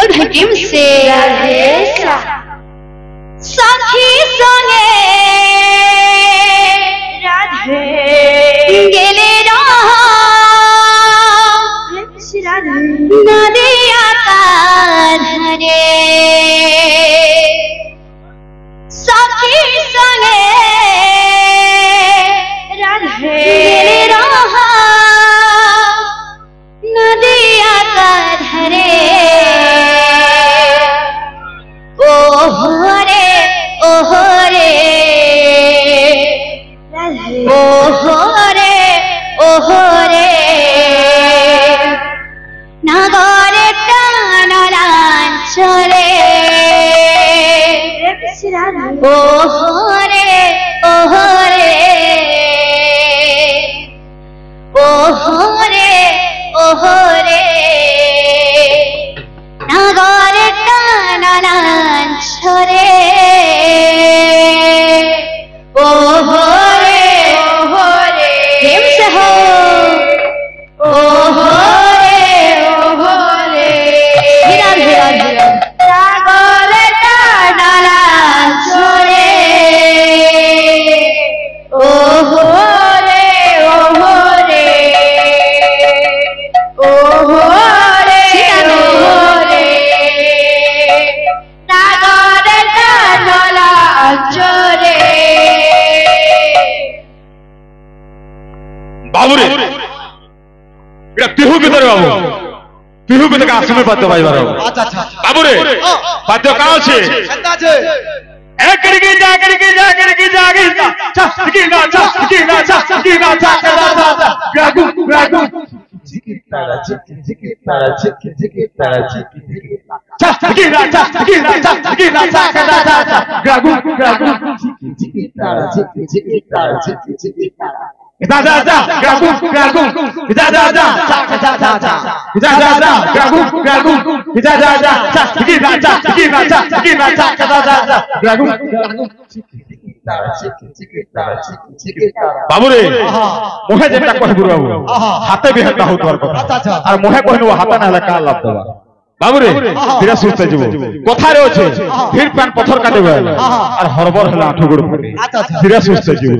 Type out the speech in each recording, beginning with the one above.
और भाई टीम से सखी संगे राधे गेले नदिया का धरे सखी संगे राधे गेले नदिया का धरे ओहरे ओहरे ओहरे ओहरे नागरे टानलांचले ओहरे ओहरे ओहरे ओहरे नागरे टानलांचले ओहरे ओहरे प्रेम से हो ओहरे ओहरे हीरा हीरा हीरा सागरे टानलांचले ओहरे ओहरे ओहरे ओहरे सागरे टानलांचले बाबूरे এটা পিহু ভিতরে বাবু পিহু ভিতরে আসলে বাদ্য বাজবার বাবু আচ্ছা আচ্ছা বাবুরে বাদ্য কা আছে সেটা আছে এক করকে যা করকে যা করকে যা গিনা চা গিনা চা গিনা চা গিনা চা গাগু গাগু ঝিকি তারা ঝিকি তারা ঝিকি তারা ঝিকি চা গিনা চা গিনা চা গিনা চা গাগু গাগু ঝিকি তারা ঝিকি তারা ঝিকি তারা da da da gagu gagu da da da cha cha cha cha da da da gagu gagu da da da cha ki da cha ki da cha ki da cha da da da gagu বাবুরে মোহে যেটা কইবু বাবু হাতে বিহাতা হউতবার কথা আর মোহে কইনু হাতা না হলে কা লাভ দেবা বাবুরে ধীরে সুস্থ জীব কথারে আছে ফির পান পথর কাটবে আর হরবর হলা আঠু গুড় পড়ে ধীরে সুস্থ জীব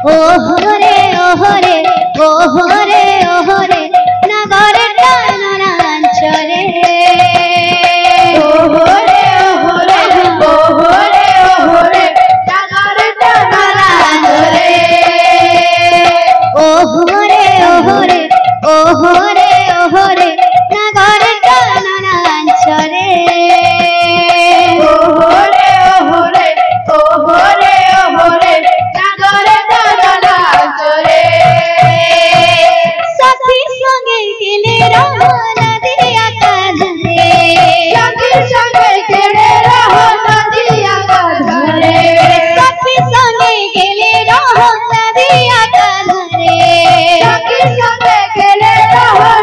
ओहरे ओहरे ओहरे ओहरे नगरे टानलांचले ओहरे ओहरे ओहरे ओहरे नगरे टानलांचले ओहरे ओहरे ओहरे ओहरे नगरे टानलांचले ओहरे ओहरे ओहरे ओहरे नगरे टानलांचले सखी संगे गेले नदिया का धरे सखी संगे गेले नदिया का धरे सखी संगे गेले नदिया का धरे सखी संगे गेले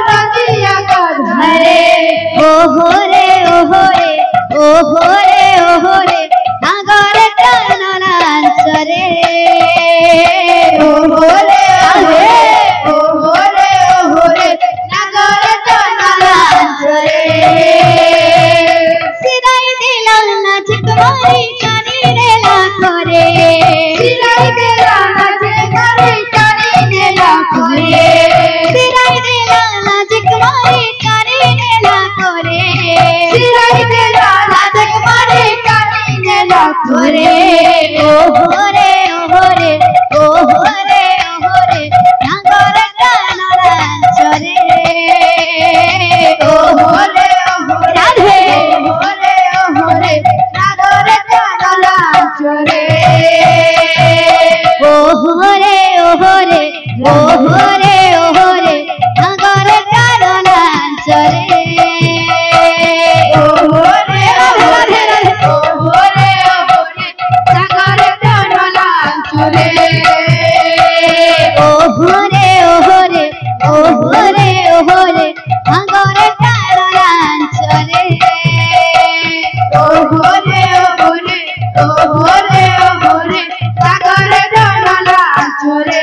नदिया का धरे ओहरे ओहरे ओहरे ओहरे नगरे टानलांचले ओहरे ओहरे ओहरे ओहरे नगरे टानलांचले नाचरे ओहोरे ओहोरे ओहोरे ओहोरे सागर टन नाचरे ओहोरे ओहोरे ओहोरे ओहोरे सागर टन नाचरे ओहोरे ओहोरे ओहोरे ओहोरे सागर टन नाचरे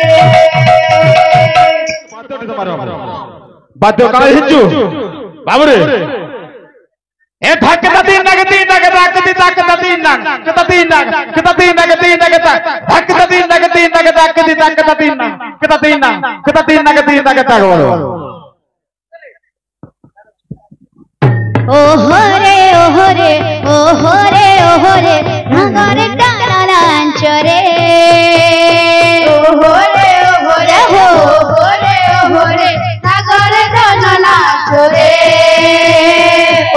बाध्य काळ हिंचू बाबरे ए धकता तीन नगती नगता कती ताकता तीन नग कता तीन नग कता तीन नगती नगता धकता तीन नगती नगता कती ताकता तीन नग कता तीन नग कता तीन नगती नगता बोलो ओहोरे ओहोरे ओहोरे ओहोरे नगर टाना लांचरे ओहोरे ओहोरे ओहोरे ओहोरे नगर टाना लांचरे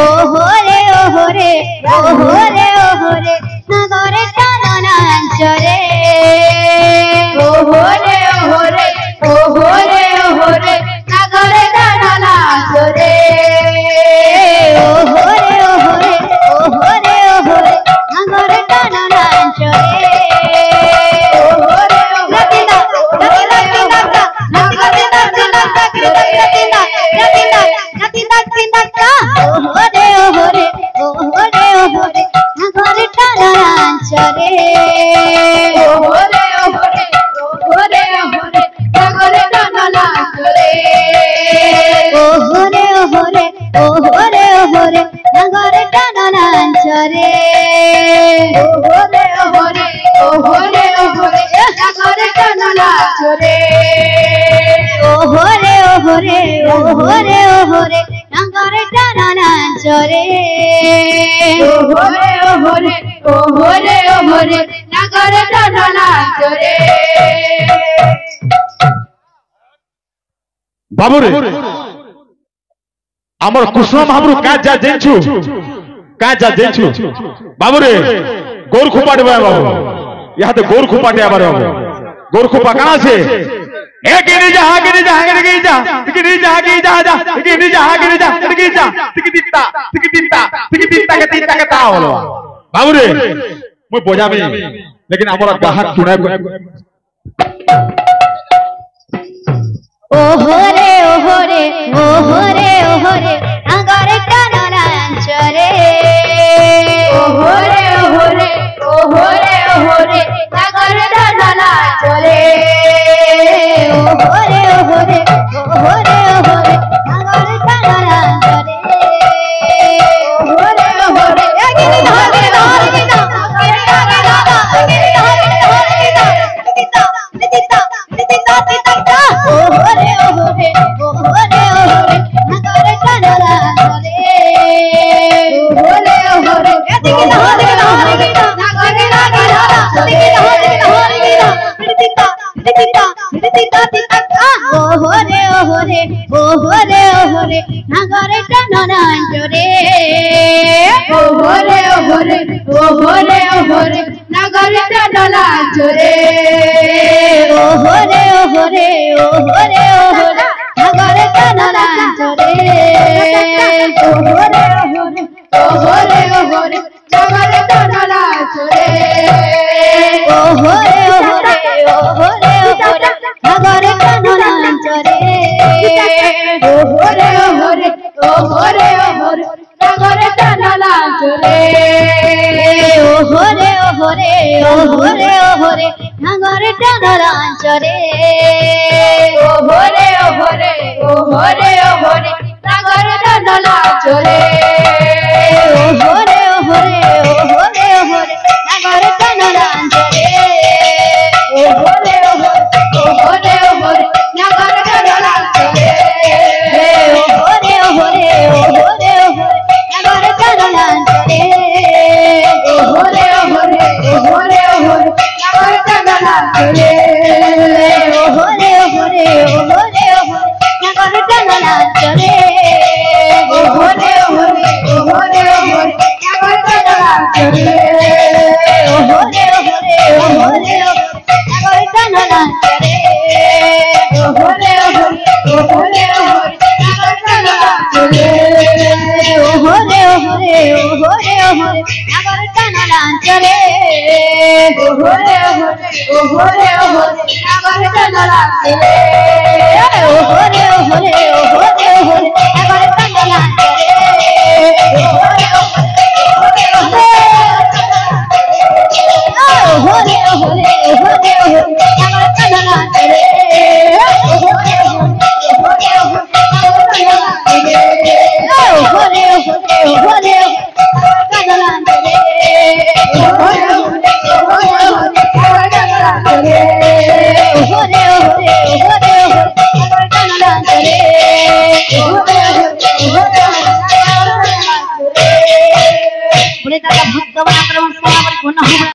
ओहोरे ओहोरे ओहोरे ओहोरे नगर टाना लांचरे ओहोरे ओहोरे ओहोरे ओहोरे नगर टाना लांचरे ओहोरे ओहोरे ओहोरे ओहोरे नगर टाना लांचरे ओहोरे रतिना रतिना रतिना रतिना रतिना ओहोरे ओहोरे ओहोरे ओहोरे नगर टाना लांचरे ओहोरे ओहोरे ओहोरे ओहोरे नगर टाना लांचरे ओहोरे ओहोरे ओहोरे ओहोरे नगर टाना लांचरे ओहोरे ओहोरे ओहोरे ओहोरे नगर टाना लांचरे ओहोरे ओहोरे ओहोरे ओहोरे नगर टाना लांचरे ओहोरे ओहोरे ओहोरे ओहोरे नगर टाना लांचरे बाबुरे आमर कृष्ण महाप्रभु का जा जेंछु बाबुरे गोर खुपाटे बाबू यहाँ तो गोर खुपाटे आबार बाबू गोर खुपा कहाँ से एक गिरी जा गिरी जा गिरी जा गिरी जा गिरी जा जा गिरी जा गिरी जा गिरी जा तिकिटिता के तीता के ता बोलो बाबुरे मैं बोझा में लेकिन हमारा ग्राहक सुना ओहोरे ओहोरे ओहोरे ओहोरे नगर टाना लांचरे ओहोरे ओहोरे ओहोरे ओहोरे नगर टाना लांचरे ओहोरे ओहोरे ओहोरे ओहोरे नगर टाना लांचरे ओहोरे ओहोरे गिरी धागे धागे गिरी धागे धागे गिरी धागे धागे ओहोरे ओहोरे ओहोरे ओहोरे नगर टाना लांचरे ओहोरे ओहोरे दिखि धागे धागे नगर टाना लांचरे ओहोरे ओहोरे ओहोरे ओहोरे नगर टाना लांचरे ओहोरे ओहोरे ओहोरे ओहोरे नगर टाना लांचरे ओहोरे ओहोरे ओहोरे ओहोरे नगर टाना लांचरे ओहोरे ओहोरे ओहोरे ओहोरे नगर टाना लांचरे ओहोरे ओहोरे ओहोरे ओहोरे नगर टाना लांचरे ओहोरे ओहोरे ओहोरे ओहोरे नगर टाना लांचरे ओहोरे ओहोरे ओहोरे ओहोरे नगर टाना लांचरे ओहोरे ओहोरे ओहोरे ओहोरे नगर टाना लांचरे ओहोरे ओहोरे ओहोरे ओहोरे नगर टाना लांचरे ओहोरे ओहोरे ओहोरे ओहोरे नगर टाना लांचरे ओहोरे ओहोरे ओहोरे ओहोरे नगर टाना लांचरे ओहोरे ओहोरे ओहोरे ओहोरे नगर टाना लांचरे ओहोरे ओहोरे ओहोरे ओहोरे नगर टाना लांचरे ओहोरे ओहोरे ओहोरे ओहोरे नगर टाना लांचरे ओहोरे ओहोरे ओहोरे ओहोरे नगर टाना लांचरे ओहोरे ओहोरे ओहोरे ओहोरे नगर टाना लांचरे ওহরে ওহরে নাগর টানলাঞ্চলে ওহরে ওহরে নাগর টানলাঞ্চলে ওহরে ওহরে নাগর